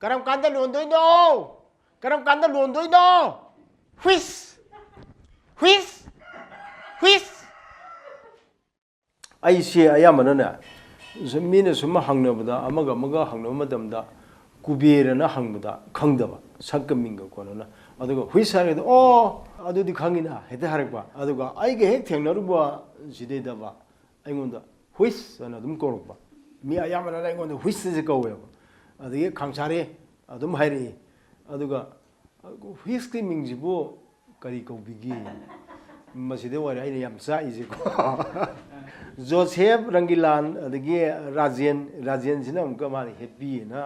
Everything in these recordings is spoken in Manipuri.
그럼 간다 론도이노. 그럼 간다 론도이노. 휘스. 휘스. 휘스. 아이시 아야만은 미는 숨 항너보다 아마가 항너마담다 구비에나 항보다 강다바 상금민가 권나 아두가 휘스하게도 아두디 강이나 해다 하르바 아두가 아이게 핵 탱너르바 지데다바 아이곤다 휘스나 좀 꼬르바 미 아야만은 아이곤다 휘스지 거고요 아두게 강차리 아두 하이리 아두가 휘스크 민지보 까리 거비기 마시데 와리 아이네 얌사 이지고 जोसेफ रंगीलान अदगी राजेन सिना उनका माने हैप्पी ना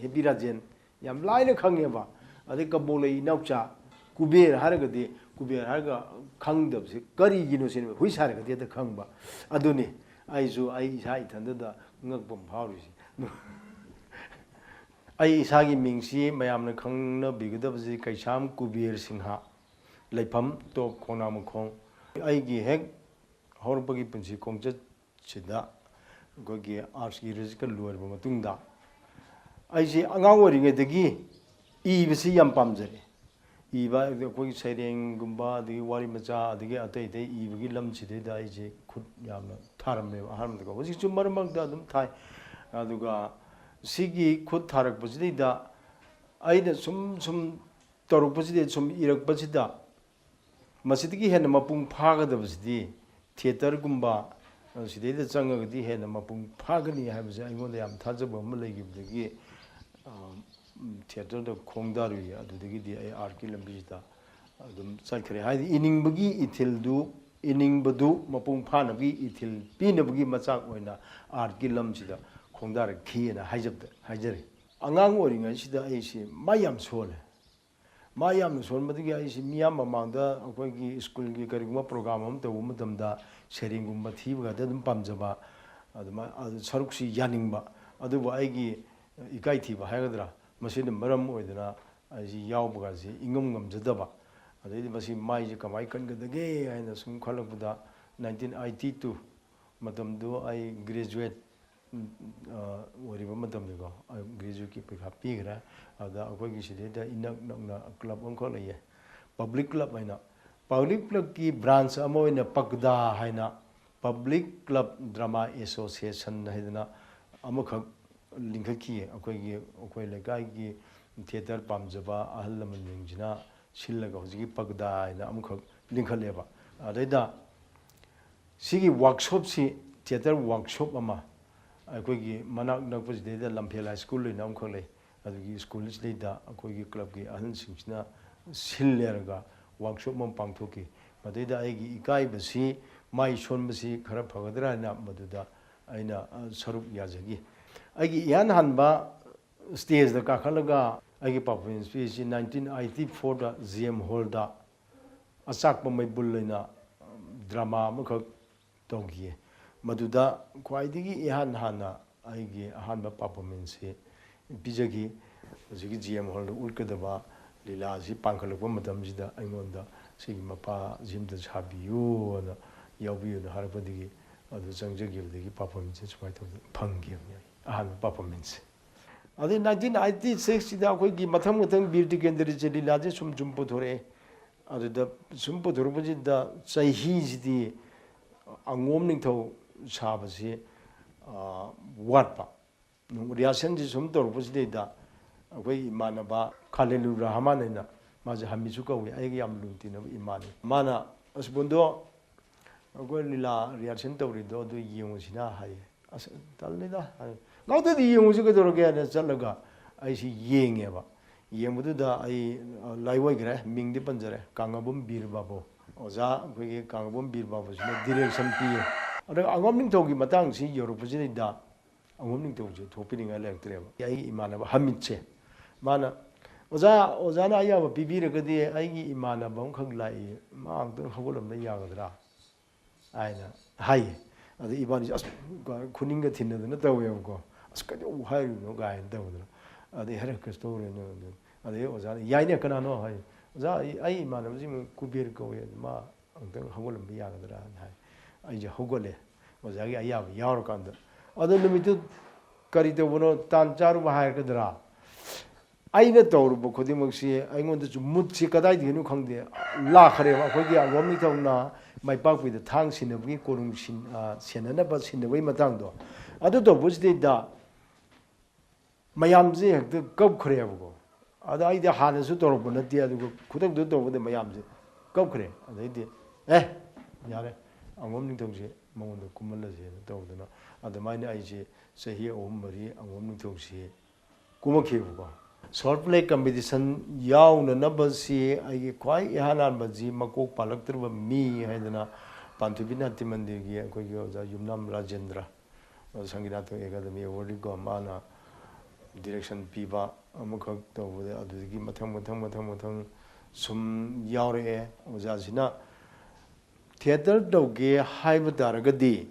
हैप्पी राजेन याम लाइन खंगेबा अदे कबोले इनौचा कुबेर हारगदि कुबेर हारगा खंगदबसे करिगिनो सिन हुइ सारगदि द खंगबा अदुनि आइजु आइ इसा इथंददा ngakbom फावरिसि आइ इसागी मिंगसि मयामने खंगना बिगदबसि कैसाम कुबेर सिंहा लेफम टॉप खोनामखों आइगी हेक हौरपगी पुंसी खोंचतसिदा गोगी आर्ट्स की रिजिकल लोरबा मतुंगदा आइसे अंगांग ओरिङेदगी इबसि याम पामजरे इबा कोई सैरेंगुंबा दगी वारी मचा दगी अतै तै इबगी लमसिदेदा आइसे खुद यामना थारमने हारमदको होजि चुमरमगदा दुम थाय अदुगा सिगी खुद थारकपसिदा आइदा सुम तरुपसिदे सुम इरकपसिदा मसिदगी हेन मपुंग फागदबसिदी थिएटर गुम्बा सिदेदा चंगगदी हेना मपुंग फागनी हाबसे आइगोंदा याम थाजबो म लेगिबदगी थिएटर द खोंदारुई अदुदगी आइ आर्ट की लंबीदा अदुम चलखरे हाइदि इनिंगबगी इथिलदु इनिंगबदु मपुंग फानबगी इथिल पिनबगी मचाक ओइना आर्ट की लमसिदा खोंदार खिना हाइजरे अंगांग ओरिङा सिदा आइसि मायाम सोले मायाम सोलमदगी आइसि मियाम ममांदा अखोइगी स्कूल की करिगुमा प्रोग्राम हम तव मतमदा शेरिंगुमा थीबगा दम पामजबा अदमा सरुक्सी यानिंगबा अदुबो आइगी इकाई थीबा हायगदरा मसिन मरम ओइदना आइसि यावबगासि इंगम गमजदबा अदैदि मसि माइजे कमाई कनगदगे हाइना सुम खलकबदा 1982 मतमदो आई ग्रेजुएट ओरिबा मतमदगो ग्रेजुएट की परीक्षा पीगरा अदा अखोइगी सिदेदा इनक नकना क्लब अंखो लइए पब्लिक क्लब हाइना पब्लिक क्लब की ब्रांच अमोइना पगदा हाइना पब्लिक क्लब ड्रामा एसोसिएशन हाइदना अमखक लिंखकी अखोइ लेकाइगी थिएटर पामजबा अहल लमनिंगजिना सिल्लगा होजिगी पगदा हाइना अमखक लिंखलेबा अदैदा सिगी वर्कशॉप सि थिएटर वर्कशॉप अमा अखोइगी मनाक नकपजिदेदा लंफेल हाई स्कूल लेना अमखक ले अदुगी स्कूल सिलेदा अखोइगी क्लब की अहल सिंगसिना सिल्लेरगा वर्कशॉप में पांथोकी मदैदा आइगी इकाइबसी माइ सोनबसी खरा फगदराना मदुदा आइना सरुप याजगी आइगी यान हनबा स्टेज दा काखलगा आइगी परफॉर्मेंस पीसी 1984 दा जीएम हॉल दा अचाक पमै बुल्लेना ड्रामा अमख तोगी मदुदा क्वाइदिगी यान हाना आइगी अहानबा परफॉर्मेंस से पिजगी जिगी जीएम हॉल उल्कदबा लीला से पांखलपा मतमजिदा अइगोंदा सिगी मपा जिमदा साबियोना यावबियोना हारपदिगी अदु चंगजगिबदगी परफॉर्मेंस सुमाय तो फंगिबनि अहान परफॉर्मेंस अदि 1996 सिदा अखोइगी मथम बीर टिकेंद्र जे लीला जे सुम पुथोरे अदुदा सुम पुथोरबजिदा चहीजिदी अंगोम निंथौ साबसे वाटपा रिएक्शन जे सुम तोरबजिदा अखोइ इमानबा खालेलु रहमानैना माजे हमिसु कौवे आइगे याम लुतिनब इमानी माना असबुंदो अखोइ लीला रिएक्शन तौरिदो दु येंगसिना हाय अस तलनेदा गाउदि येंगसु कदोरगे चलगा आइसि येंगेबा येंबदुदा आई लाइवइग्रे मिंगदि पंजरे कांगबुम बीरबाबो ओजा अखोइगे कांगबुम बीरबाबोसिना डायरेक्शन पिए अदा अंगम निंथौगी मतंगसि योरपजिदा अंगम निंथौजे थोपिनिंगा लेक्तरेबा आई इमानबा हमिचे माना ओजाना अयाबा पिबीरगदि आइगी इमानबा खग लाई मांगदं हगोलमना यागदरा आइना हाय अदि इबानी अस खुनिंगा थिनदना तवेबको अस कदो हायनो गायन तवदना अदि हरक स्टोरेनो अदि ओजाना याइने कनानो हाय ओजा आई इमानबजि कुबेर कवे मा अंगदं हगोलमना यागदरा हाय आइजे हगोले ओजागी अयाबा यावरकांदा अदो नमितु करी तवनो तान चारु हायरकदरा ꯑꯩꯅ ꯇꯧꯔꯨꯕ ꯈꯨꯗꯤꯡꯃꯛꯁꯤ ꯑꯩꯉꯣꯟꯗꯁꯨ ꯃꯨꯠꯁꯤ ꯀꯗꯥꯏꯗꯒꯤꯅꯣ ꯈꯪꯗꯦ ꯂꯥꯛꯈ꯭ꯔꯦꯕ ꯑꯩꯈꯣꯏꯒꯤ ꯑꯪꯒꯣꯝ ꯅꯤꯡꯊꯧꯅ ꯃꯥꯏꯄꯥꯛꯄꯤꯗ ꯊꯥꯡ ꯁꯤꯟꯅꯕꯒꯤ ꯀꯣꯅꯨꯡ ꯁꯦꯟꯅꯅꯕ ꯁꯤꯟꯅꯕꯒꯤ ꯃꯇꯥꯡꯗꯣ ꯑꯗꯨ ꯇꯧꯕꯁꯤꯗꯩꯗ ꯃꯌꯥꯝꯁꯦ ꯍꯦꯛꯇ ꯀꯞꯈ꯭ꯔꯦꯕꯀꯣ ꯑꯗ ꯑꯩꯗꯤ ꯍꯥꯟꯅꯁꯨ ꯇꯧꯔꯛꯄ ꯅꯠꯇꯦ ꯑꯗꯨꯒ ꯈꯨꯗꯛꯇ ꯇꯧꯕꯗ ꯃꯌꯥꯝꯁꯦ ꯀꯞꯈ꯭ꯔꯦ ꯑꯗꯩꯗꯤ ꯌꯥꯔꯦ ꯑꯪꯒꯣꯝ ꯅꯤꯡꯊꯧꯁꯦ ꯃꯉꯣꯟꯗ ꯀꯨꯝꯍꯜꯂꯁꯦꯅ ꯇꯧꯗꯅ ꯑꯗꯨꯃꯥꯏꯅ ꯑꯩꯁꯦ ꯆꯍꯤ 3-4 ꯑꯪꯒꯣꯝ ꯅꯤꯡꯊꯧꯁꯤ ꯀꯨꯝꯃꯛꯈꯤꯕꯀꯣ ꯁꯣꯔꯠ ꯄ꯭ꯂꯦ ꯀꯝꯄꯤꯇꯤꯁꯟ ꯌꯥꯎꯅꯅꯕꯁꯤ ꯑꯩꯒꯤ ꯈ꯭ꯋꯥꯏ ꯏꯍꯥꯟ ꯍꯥꯟꯕꯁꯤ ꯃꯀꯣꯛ ꯄꯥꯜꯂꯛꯇ꯭ꯔꯕ ꯃꯤ ꯍꯥꯏꯗꯅ ꯄꯥꯟꯊꯣꯏꯕꯤ ꯅꯥꯇ꯭य ꯃꯟꯗꯤꯔꯒꯤ ꯑꯩꯈꯣꯏꯒꯤ ꯑꯣꯖꯥ ꯌꯨꯝꯅꯥꯝ ꯔꯥꯖꯦꯟꯗ꯭ꯔ ꯁꯪꯒꯤꯅꯥꯇꯛ ꯑꯦꯀꯥꯗꯃꯤ ꯑꯦꯋꯥꯔꯗꯀꯣ ꯃꯥꯅ ꯗꯤꯔꯦꯛꯁꯟ ꯄꯤꯕ ꯑꯃꯈꯛ ꯇꯧꯕꯗ ꯑꯗꯨꯗꯒꯤ ꯃꯊꯪ ꯁꯨꯝ ꯌꯥꯎꯔꯛꯑꯦ ꯑꯣꯖꯥꯁꯤꯅ ꯊꯤꯌꯦꯇꯔ ꯇꯧꯒꯦ ꯍꯥꯏꯕ ꯇꯥꯔꯒꯗꯤ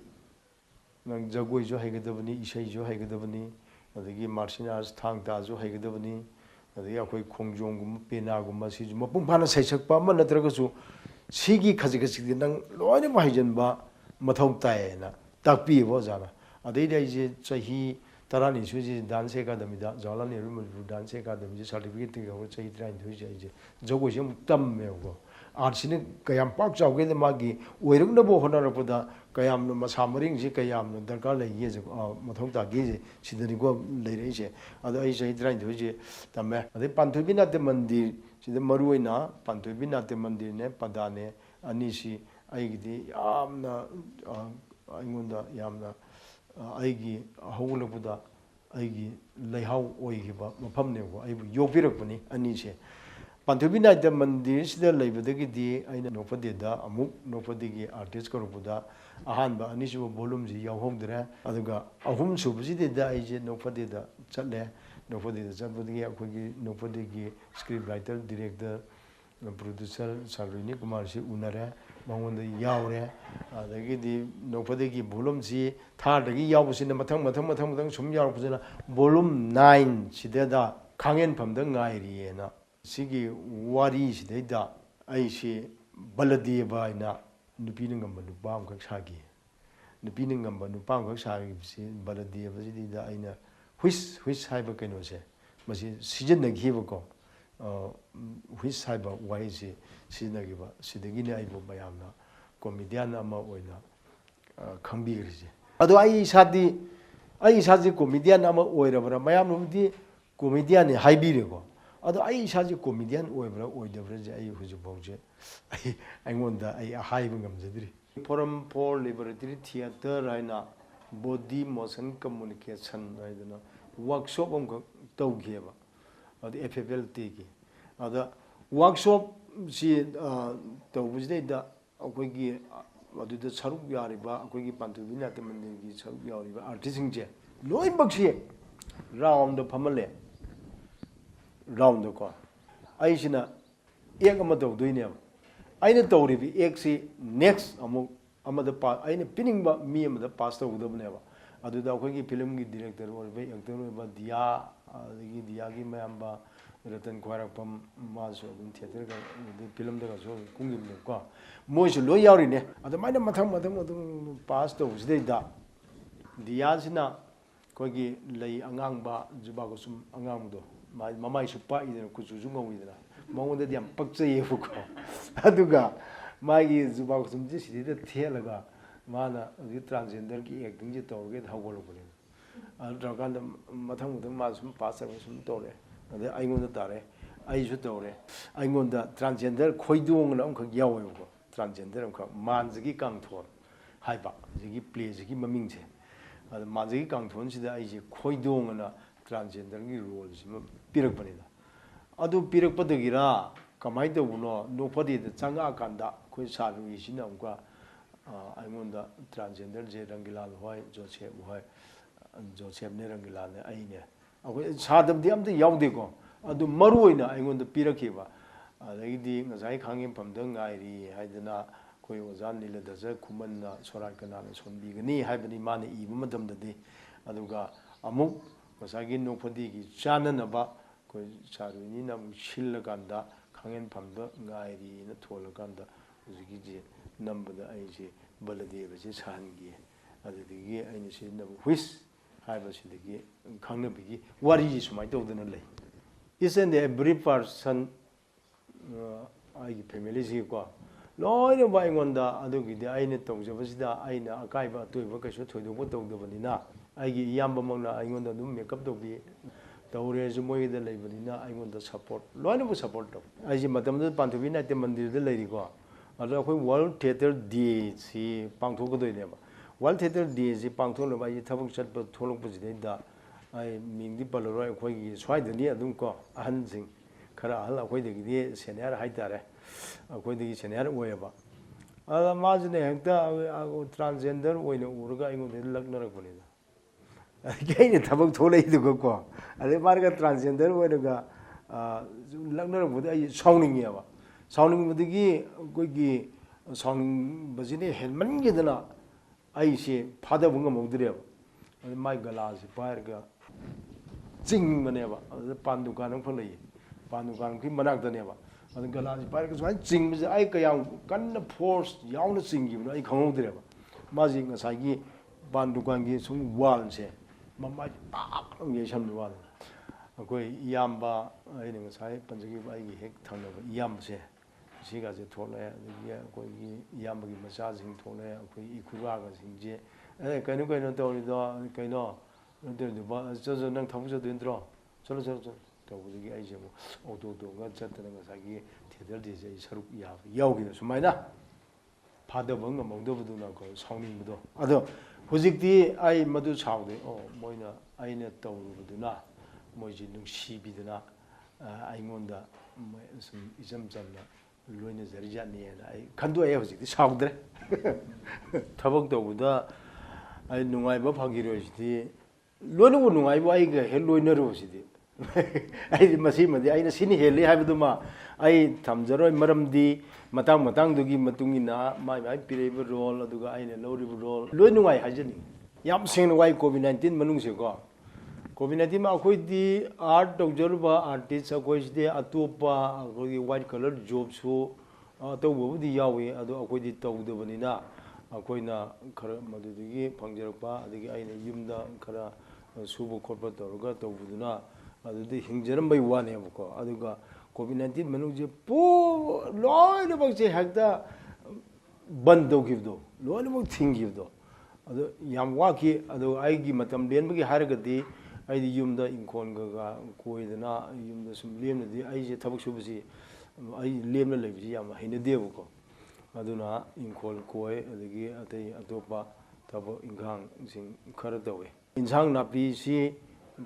ꯅꯪ ꯖꯒꯣꯏꯁꯨ ꯍꯩꯒꯗꯕꯅꯤ ꯏꯁꯩꯁꯨ ꯍꯩꯒꯗꯕꯅꯤ ꯑꯗꯒꯤ ꯃꯥꯔꯁꯤꯌꯦꯜ ꯑꯥꯔꯠꯁ ꯊꯥꯡ ꯇꯥꯁꯨ ꯍꯩꯒꯗꯕꯅꯤ ꯑꯗꯒꯤ ꯑꯩꯈꯣꯏ ꯈꯣꯡꯖꯣꯝꯒꯨꯝꯕ ꯄꯦꯅꯥꯒꯨꯝꯕ ꯁꯤꯁꯨ ꯃꯄꯨꯡ ꯐꯥꯅ ꯁꯩꯁꯛꯄ ꯑꯃ ꯅꯠꯇ꯭ꯔꯒꯁꯨ ꯁꯤꯒꯤ ꯈꯖꯤꯛ ꯅꯪ ꯂꯣꯏꯅꯃꯛ ꯍꯩꯖꯤꯟꯕ ꯃꯊꯧ ꯇꯥꯏꯌꯦꯅ ꯇꯥꯛꯄꯤꯌꯦꯕ ꯑꯣꯖꯥꯅ ꯑꯗꯩꯗꯤ ꯑꯩꯁꯦ ꯆꯍꯤ 12 ꯁꯨꯏꯁꯦ ꯗꯥꯟꯁ ꯑꯦꯀꯥꯗꯃꯤꯗ ꯖꯋꯥꯍꯔꯂꯥꯜ ꯅꯦꯍꯔꯨ ꯃꯅꯤꯄꯨꯔ ꯗꯥꯟꯁ ꯑꯦꯀꯥꯗꯃꯤꯁꯦ ꯁꯥꯔꯇꯤꯐꯤꯀꯦꯠꯇꯒꯤ ꯍꯧꯔꯒ ꯆꯍꯤ 23ꯁꯦ ꯑꯩꯁꯦ ꯖꯒꯣꯏꯁꯦ ꯑꯃꯨꯛ ꯇꯝꯃꯦꯕꯀꯣ ꯑꯥꯔꯠꯁꯤꯅ ꯀꯌꯥꯝ ꯄꯥꯛ ꯆꯥꯎꯒꯦꯗ ꯃꯥꯒꯤ ꯑꯣꯏꯔꯛꯅꯕ ꯍꯣꯠꯅꯔꯛꯄꯗ ꯀꯌꯥꯝꯅ ꯃꯁꯥ ꯃꯔꯤꯡꯁꯤ ꯀꯌꯥꯝꯅ ꯗꯔꯀꯥꯔ ꯂꯩꯒꯦꯁꯦ ꯃꯊꯧ ꯇꯥꯒꯦꯁꯦ ꯁꯤꯗꯅꯤꯀꯣ ꯂꯩꯔꯛꯏꯁꯦ ꯑꯗꯣ ꯑꯩ ꯆꯍꯤ 23ꯁꯦ ꯇꯝꯃꯦ ꯑꯗꯩ ꯄꯥꯟꯊꯣꯏꯕꯤ ꯅꯥꯇ꯭य ꯃꯟꯗꯤꯔ ꯁꯤꯗ ꯃꯔꯨꯑꯣꯏꯅ ꯄꯥꯟꯊꯣꯏꯕꯤ ꯅꯥꯇ꯭य ꯃꯟꯗꯤꯔꯅꯦ ꯄꯗꯥꯅꯦ ꯑꯅꯤꯁꯤ ꯑꯩꯒꯤꯗꯤ ꯌꯥꯝꯅ ꯑꯩꯉꯣꯟꯗ ꯌꯥꯝꯅ ꯑꯩꯒꯤ ꯍꯧꯒꯠꯂꯛꯄꯗ ꯑꯩꯒꯤ ꯂꯩꯍꯥꯎ ꯑꯣꯏꯈꯤꯕ ꯃꯐꯝꯅꯦꯕꯀꯣ ꯑꯩꯕꯨ ꯌꯣꯛꯄꯤꯔꯛꯄꯅꯤ ꯑꯅꯤꯁꯦ ꯄꯥꯟꯊꯣꯏꯕꯤ ꯅꯥꯇ꯭य ꯃꯟꯗꯤꯔꯁꯤꯗ ꯂꯩꯕꯗꯒꯤꯗꯤ ꯑꯩꯅ ꯅꯣꯛꯄꯗꯦꯗ ꯑꯃꯨꯛ ꯅꯣꯛꯄꯗꯦꯒꯤ ꯑꯥꯔꯇꯤꯁ ꯀꯧꯔꯛꯄꯗ ꯑꯍꯥꯟꯕ ꯑꯅꯤꯁꯨꯕ ꯚꯣꯂꯨꯝꯁꯤ ꯌꯥꯎꯍꯧꯗ꯭ꯔꯦ ꯑꯗꯨꯒ ꯑꯍꯨꯝ ꯁꯨꯕꯁꯤꯗꯩꯗ ꯑꯩꯁꯦ ꯅꯣꯛꯄꯗꯦꯗ ꯆꯠꯂꯦ ꯅꯣꯛꯄꯗꯦꯗ ꯆꯠꯄꯗꯒꯤ ꯑꯩꯈꯣꯏꯒꯤ ꯅꯣꯛꯄꯗꯦꯒꯤ ꯁ꯭ꯀ꯭ꯔꯤꯞ ꯔꯥꯏꯇꯔ ꯗꯤꯔꯦꯛꯇꯔ ꯄ꯭ꯔꯣꯗ꯭ꯌꯨꯁꯔ ꯁꯥꯔꯣꯏꯅꯤ ꯀꯨꯃꯥꯔꯁꯤ ꯎꯅꯔꯦ ꯃꯉꯣꯟꯗ ꯌꯥꯎꯔꯦ ꯑꯗꯒꯤꯗꯤ ꯅꯣꯛꯄꯗꯦꯒꯤ ꯚꯣꯂꯨꯝꯁꯤ ꯊꯥꯔꯗꯒꯤ ꯌꯥꯎꯕꯁꯤꯅ ꯃꯊꯪ ꯁꯨꯝ ꯌꯥꯎꯔꯛꯄꯁꯤꯅ ꯚꯣꯂꯨꯝ 9 ꯁꯤꯗꯩꯗ ꯈꯥꯡꯉꯦꯟꯐꯝꯗ ꯉꯥꯏꯔꯤꯌꯦꯅ ꯁꯤꯒꯤ ꯋꯥꯔꯤꯁꯤꯗꯩꯗ ꯑꯩꯁꯤ ꯕꯂꯗꯦꯕ ꯍꯥꯏꯅ ꯅꯨꯄꯤꯅ ꯉꯝꯕ ꯅꯨꯄꯥ ꯑꯃꯈꯛ ꯁꯥꯈꯤ ꯅꯨꯄꯤꯅ ꯉꯝꯕ ꯅꯨꯄꯥ ꯑꯃꯈꯛ ꯁꯥꯈꯤꯕꯁꯤ ꯕꯂꯗꯦꯕꯁꯤꯗꯩꯗ ꯑꯩꯅ ꯍꯨꯏꯁ ꯍꯥꯏꯕ ꯀꯩꯅꯣꯁꯦ ꯃꯁꯤ ꯁꯤꯖꯤꯟꯅꯈꯤꯕꯀꯣ ꯍꯨꯏꯁ ꯍꯥꯏꯕ ꯋꯥꯍꯩꯁꯤ ꯁꯤꯖꯤꯟꯅꯈꯤꯕ ꯁꯤꯗꯒꯤꯅꯦ ꯑꯩꯕꯨ ꯃꯌꯥꯝꯅ ꯀꯣꯃꯦꯗꯤꯌꯥꯟ ꯑꯃ ꯑꯣꯏꯅ ꯈꯪꯕꯤꯈ꯭ꯔꯤꯁꯦ ꯑꯗꯣ ꯑꯩ ꯏꯁꯥꯁꯤ ꯀꯣꯃꯦꯗꯤꯌꯥꯟ ꯑꯃ ꯑꯣꯏꯔꯕ꯭ꯔꯥ ꯃꯌꯥꯝꯅꯕꯨꯗꯤ ꯀꯣꯃꯦꯗꯤꯌꯥꯟꯅꯤ ꯍꯥꯏꯕꯤꯔꯦꯀꯣ ꯑꯗꯣ ꯑꯩ ꯏꯁꯥꯁꯤ ꯀꯣꯃꯦꯗꯤꯌꯥꯟ ꯑꯣꯏꯕ꯭ꯔꯥ ꯑꯣꯏꯗꯕ꯭ꯔꯥꯁꯦ ꯑꯩ ꯍꯧꯖꯤꯛꯐꯥꯎꯁꯦ ꯑꯩꯉꯣꯟꯗ ꯑꯩ ꯍꯥꯏꯕ ꯉꯝꯖꯗ꯭ꯔꯤ ꯐꯣꯔꯝ ꯐꯣꯔ ꯂꯤꯕꯔꯦꯇꯔꯤ ꯊꯤꯌꯦꯇꯔ ꯍꯥꯏꯅ ꯕꯣꯗꯤ ꯃꯣꯁꯟ ꯀꯝꯃꯨꯅꯤꯀꯦꯁꯟ ꯍꯥꯏꯗꯅ ꯋꯥꯔꯛꯁꯣꯞ ꯑꯃꯈꯛ ꯇꯧꯈꯤꯑꯕ ꯑꯗꯨ FFLTꯒꯤ ꯑꯗ ꯋꯥꯔꯛꯁꯣꯞꯁꯤ ꯇꯧꯕꯁꯤꯗꯩꯗ ꯑꯩꯈꯣꯏꯒꯤ ꯑꯗꯨꯗ ꯁꯔꯨꯛ ꯌꯥꯔꯤꯕ ꯑꯩꯈꯣꯏꯒꯤ ꯄꯥꯟꯊꯣꯏꯕꯤ ꯅꯥꯇ꯭य ꯃꯟꯗꯤꯔꯒꯤ ꯁꯔꯨꯛ ꯌꯥꯎꯔꯤꯕ ꯑꯥꯔꯇꯤꯁꯁꯤꯡꯁꯦ ꯂꯣꯏꯅꯃꯛꯁꯤ ꯔꯥꯎꯟꯗ ꯐꯝꯍꯜꯂꯦ ꯔꯥꯎꯟꯗꯀꯣ ꯑꯩꯁꯤꯅ ꯑꯦꯛ ꯑꯃ ꯇꯧꯗꯣꯏꯅꯦꯕ ꯑꯩꯅ ꯇꯧꯔꯤꯕ ꯑꯦꯛꯁꯤ ꯅꯦꯛꯁ ꯑꯃꯨꯛ ꯑꯃꯗ ꯑꯩꯅ ꯄꯤꯅꯤꯡꯕ ꯃꯤ ꯑꯃꯗ ꯄꯥꯁ ꯇꯧꯒꯗꯕꯅꯦꯕ ꯑꯗꯨꯗ ꯑꯩꯈꯣꯏꯒꯤ ꯐꯤꯂꯝꯒꯤ ꯗꯤꯔꯦꯛꯇꯔ ꯑꯣꯏꯔꯤꯕ ꯑꯦꯛꯇꯔ ꯑꯣꯏꯕ ꯗꯤꯌꯥ ꯑꯗꯒꯤ ꯗꯤꯌꯥꯒꯤ ꯃꯌꯥꯝꯕ ꯔꯇꯟ ꯈ꯭ꯋꯥꯏꯔꯥꯛꯄꯝ ꯃꯥꯁꯨ ꯑꯗꯨꯝ ꯊꯤꯌꯦꯇꯔꯒ ꯐꯤꯂꯝꯗꯒꯁꯨ ꯀꯨꯝꯈꯤꯕꯅꯦꯕꯀꯣ ꯃꯣꯏꯁꯨ ꯂꯣꯏ ꯌꯥꯎꯔꯤꯅꯦ ꯑꯗꯨꯃꯥꯏꯅ ꯃꯊꯪ ꯄꯥꯁ ꯇꯧꯕꯁꯤꯗꯩꯗ ꯗꯤꯌꯥꯁꯤꯅ ꯑꯩꯈꯣꯏꯒꯤ ꯂꯩ ꯑꯉꯥꯡꯕ ꯖꯨꯕꯥ ꯀꯨꯁꯨꯝ ꯑꯉꯥꯡꯕꯗꯣ ꯃꯃꯥꯏꯁꯨ ꯄꯥꯛꯏꯗꯅ ꯀꯨꯆꯨꯁꯨ ꯉꯧꯏꯗꯅ ꯃꯉꯣꯟꯗꯗꯤ ꯌꯥꯝ ꯄꯛꯆꯩꯌꯦꯕꯀꯣ ꯑꯗꯨꯒ ꯃꯥꯒꯤ ꯖꯨꯕꯥ ꯀꯨꯁꯨꯝꯁꯤ ꯁꯤꯗꯩꯗ ꯊꯦꯠꯂꯒ ꯃꯥꯅ ꯍꯧꯖꯤꯛ ꯇ꯭ꯔꯥꯟꯁꯖꯦꯟꯗꯔꯒꯤ ꯑꯦꯛꯇꯤꯡꯁꯦ ꯇꯧꯔꯒꯦ ꯍꯧꯒꯠꯂꯛꯄꯅꯦꯕ ꯑꯗꯨ ꯇꯧꯔꯀꯥꯟꯗ ꯃꯊꯪ ꯃꯥ ꯁꯨꯝ ꯄꯥꯁ ꯇꯧꯔꯒ ꯁꯨꯝ ꯇꯧꯔꯦ ꯑꯗꯩ ꯑꯩꯉꯣꯟꯗ ꯇꯥꯔꯦ ꯑꯩꯁꯨ ꯇꯧꯔꯦ ꯑꯩꯉꯣꯟꯗ ꯇ꯭ꯔꯥꯟꯁꯖꯦꯟꯗꯔ ꯈꯣꯏꯗꯣꯡꯑꯅ ꯑꯃꯈꯛ ꯌꯥꯎꯋꯦꯕꯀꯣ ꯇ꯭ꯔꯥꯟꯁꯖꯦꯟꯗꯔ ꯑꯃꯈꯛ ꯃꯥꯟꯖꯒꯤ ꯀꯥꯡꯊꯣꯟ ꯍꯥꯏꯕ ꯍꯧꯖꯤꯛꯀꯤ ꯄ꯭ꯂꯦꯁꯤꯒꯤ ꯃꯃꯤꯡꯁꯦ ꯑꯗ ꯃꯥꯟꯖꯒꯤ ꯀꯥꯡꯊꯣꯟꯁꯤꯗ ꯑꯩꯁꯦ ꯈꯣꯏꯗꯣꯡꯑꯅ ꯇ꯭ꯔꯥꯟꯁꯖꯦꯟꯗꯔꯒꯤ ꯔꯣꯜꯁꯤꯃ ꯄꯤꯔꯛꯄꯅꯤꯗ ꯑꯗꯨ ꯄꯤꯔꯛꯄꯗꯒꯤꯔ ꯀꯃꯥꯏꯅ ꯇꯧꯕꯅꯣ ꯅꯣꯛꯄꯗꯦꯗ ꯆꯪꯉꯛꯑꯀꯥꯟꯗ ꯑꯩꯈꯣꯏ ꯁꯥꯔꯨꯏꯁꯤꯅ ꯑꯃꯨꯛꯀ ꯑꯩꯉꯣꯟꯗ ꯇ꯭ꯔꯥꯟꯁꯖꯦꯟꯗꯔꯁꯦ ꯔꯪꯒꯤꯂꯥꯜ ꯍꯣꯏ ꯖꯣꯁꯦꯞ ꯍꯣꯏ ꯖꯣꯁꯦꯞꯅꯦ ꯔꯪꯒꯤꯂꯥꯜꯅꯦ ꯑꯩꯅꯦ ꯑꯩꯈꯣꯏ ꯁꯥꯗꯕꯗꯤ ꯑꯝꯇ ꯌꯥꯎꯗꯦꯀꯣ ꯑꯗꯨ ꯃꯔꯨ ꯑꯣꯏꯅ ꯑꯩꯉꯣꯟꯗ ꯄꯤꯔꯛꯈꯤꯕ ꯑꯗꯒꯤꯗꯤ ꯉꯁꯥꯏ ꯈꯥꯡꯉꯦꯝꯐꯝꯗ ꯉꯥꯏꯔꯤ ꯍꯥꯏꯗꯅ ꯑꯩꯈꯣꯏ ꯑꯣꯖꯥ ꯅꯤꯂꯙꯖ ꯈꯨꯃꯟꯅ ꯁꯣꯔꯥꯠ ꯀꯅꯥꯅ ꯁꯣꯟꯕꯤꯒꯅꯤ ꯍꯥꯏꯕꯅꯤ ꯃꯥꯅ ꯏꯕ ꯃꯇꯝꯗꯗꯤ ꯑꯗꯨꯒ ꯑꯃꯨꯛ ꯉꯁꯥꯏꯒꯤ ꯅꯣꯛꯐꯗꯦꯒꯤ ꯆꯥꯅꯅꯕ ꯑꯩꯈꯣꯏ ꯁꯥꯔꯣꯏꯅꯤꯅ ꯑꯃꯨꯛ ꯁꯤꯜꯂꯀꯥꯟꯗ ꯈꯥꯡꯉꯦꯟꯐꯝꯗ ꯉꯥꯏꯔꯤꯅ ꯊꯣꯜꯂꯀꯥꯟꯗ ꯍꯧꯖꯤꯛꯀꯤꯁꯦ ꯅꯝꯕꯗ ꯑꯩꯁꯦ ꯕꯂꯗꯦꯕꯁꯦ ꯁꯥꯍꯟꯈꯤ ꯑꯗꯨꯗꯒꯤ ꯑꯩꯅ ꯁꯤꯖꯤꯟꯅꯕ ꯍꯨꯏꯁ ꯍꯥꯏꯕꯁꯤꯗꯒꯤ ꯈꯪꯅꯕꯒꯤ ꯋꯥꯔꯤꯁꯤ ꯁꯨꯃꯥꯏꯅ ꯇꯧꯗꯅ ꯂꯩ each and every person ai family si ko loi no bai ngon da adu gi de ai ne tong je ba si da ai na akai ba toi ba ka so thoi do ba tong do ba ni na ai gi yam ba mong na ai ngon da dum makeup do bi tawre ju moi da lei ba ni na ai ngon da support loi no bu support do ai ji matam da pan thu bi na te mandir da lei ri ko adu khoi world theater day si pang thu ko doi ne ba world theater day si pang thu no ba ji thabuk chat ba tholok bu ji de da ai ming di paloroi khoi gi swai da ni adum ko ahan sing khara hal akhoi de gi senior hai ta re akhoi de gi senior oi ba ala ma ji ne hekta transgender oi ne urga ingo de lak na rak bani da ke ne thabuk tholai du ko ale mar ga transgender oi ga lak na rak bu ai sounding ya ba sounding bu de gi koi gi sounding ba ji ne helman gi da na ai se phada bu ngam udre ba mai gala si par ga jing mane ba pan dukan ang phang lei pan dukan ki manak da ne ba ad gala ji par ka swai jing bi ai ka yang kan na force yaw na jing gi ai khang dre ba ma ji nga sai gi pan dukan gi sung wal se ma ma tak ang ye sham wal akoi yam ba ai ne nga sai pan ji gi ba ai gi hek thang na ba yam se si ga je thol le gi akoi gi yam ba gi ma sa jing thol le akoi i khu ga ga jing je ai kai no to ni do kai no 저 난 타부셔도 힘들어. 저러 또 우리 아이제 뭐 오도도가 쳤다는 거 자기 대들도 이제 서로 야오기는 숨마이나 받아본 거 먹도부도 나고 성민부도 아도 후직디 아이 모두 차오데 뭐이나 아이네 떠오르부도나 뭐지 능시비드나 아이몬다 뭐좀 이점점나 로이네 저리자니에나 아이 간도에 후직디 차오드래 타복도보다 아이 누가이버 파기로시디 loinu nungai bu ai ga heloi na ro si de ai masi ma de ai na sini heli ha bu ma ai thamjaroi maram di matang du gi matungi na mai pire bu role adu ga ai ne lori bu role loinu ngai ha jani yam sing no wai covid 19 manung se ko covid 19 ma khoi di art doctor ba artist khoi de atopa khoi white color job su to bu di yawi adu khoi di tau de bani na khoi na khara madu gi phangjar pa adi ai ne yumda khara subu khotpa tawga tawbuduna adudi hingjaram bai wane ko aduga covid 19 manung je po loi ne bak je hakda ban do gibdo loi ne bak thing gibdo adu yam wa ki adu ai gi matam den bagi haragadi ai di yumda inkon ga koidana yumda sum lemna di ai je thabuk subusi ai lemna lebi yam haina debu ko aduna inkol koi adagi atai atopa tabo ingang sing khara dawe insang napi si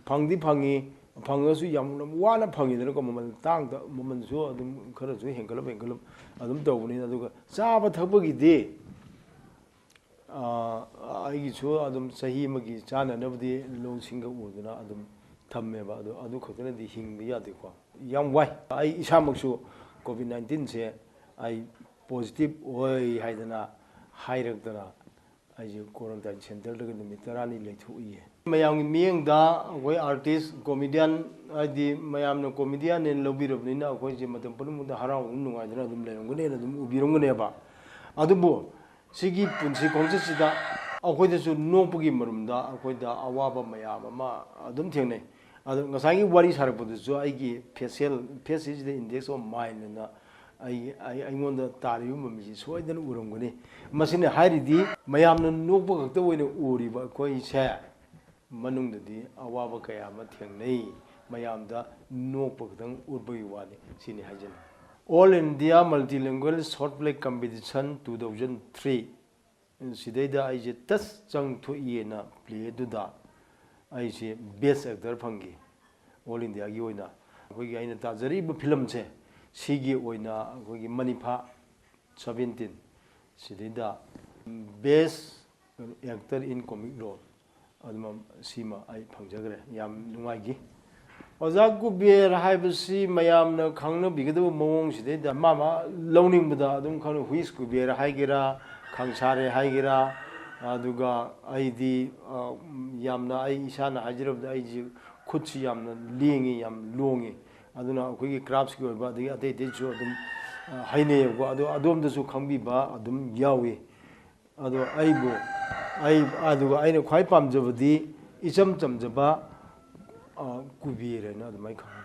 phangdi phangi phangasu yamna wana phangi dana ko mamal tang da mamal su adum khara su hengkalap adum tawni aduga chaba thapagi de ai gi su adum sahi magi chana nabdi lo singa uduna adum thamme ba adu khotna di hingbi ya de ko yam wai ai isamaksu covid 19 se ai positive oi haidana hairakdana ai quarantine center daga numit tarani leithui mayam mieng da goi artist comedian adi mayam no comedian en lobirobni na goi je matam pun da harau nunga jana dum leongune na dum ubirongune ba adubu sigi punsi kongchida agoi da su nopgi marumda agoi da awaba mayam ama adum thengne adu ngasai wari sarakbu su ai gi facial face is the index of mind na ai ngonda tariu mami soidan urongone masine hairidi mayamna nokba gakta oina uriba koi se manungdadi awaba kaya ma thengnei mayamda nokba gtang urbagi wani sini hajan all india multilingual short play competition 2003 sidaida ai je tas chang thu yena play duda ai je best actor phangi all india gi oina koi gi aina ta jari bu film che Sigi oina kogi manipa 17 sidida best actor in comic role aduma sima ai phangjagre yam nungai gi ojaku ber haibasi mayamna khangna bigadu mawong sidida mama lowning bada adum khanu huis ku ber haigera khangsare haigera aduga aidi yamna ai isana hajirabda ai ji khutsi yamna lingi yam longi aduna kogi crafts ki ba de ate de jo adum haine go adom da su khangbi ba adum yawi ado aibo ai adu aina khwai pamjabdi icham chamjaba kubire na adumai khang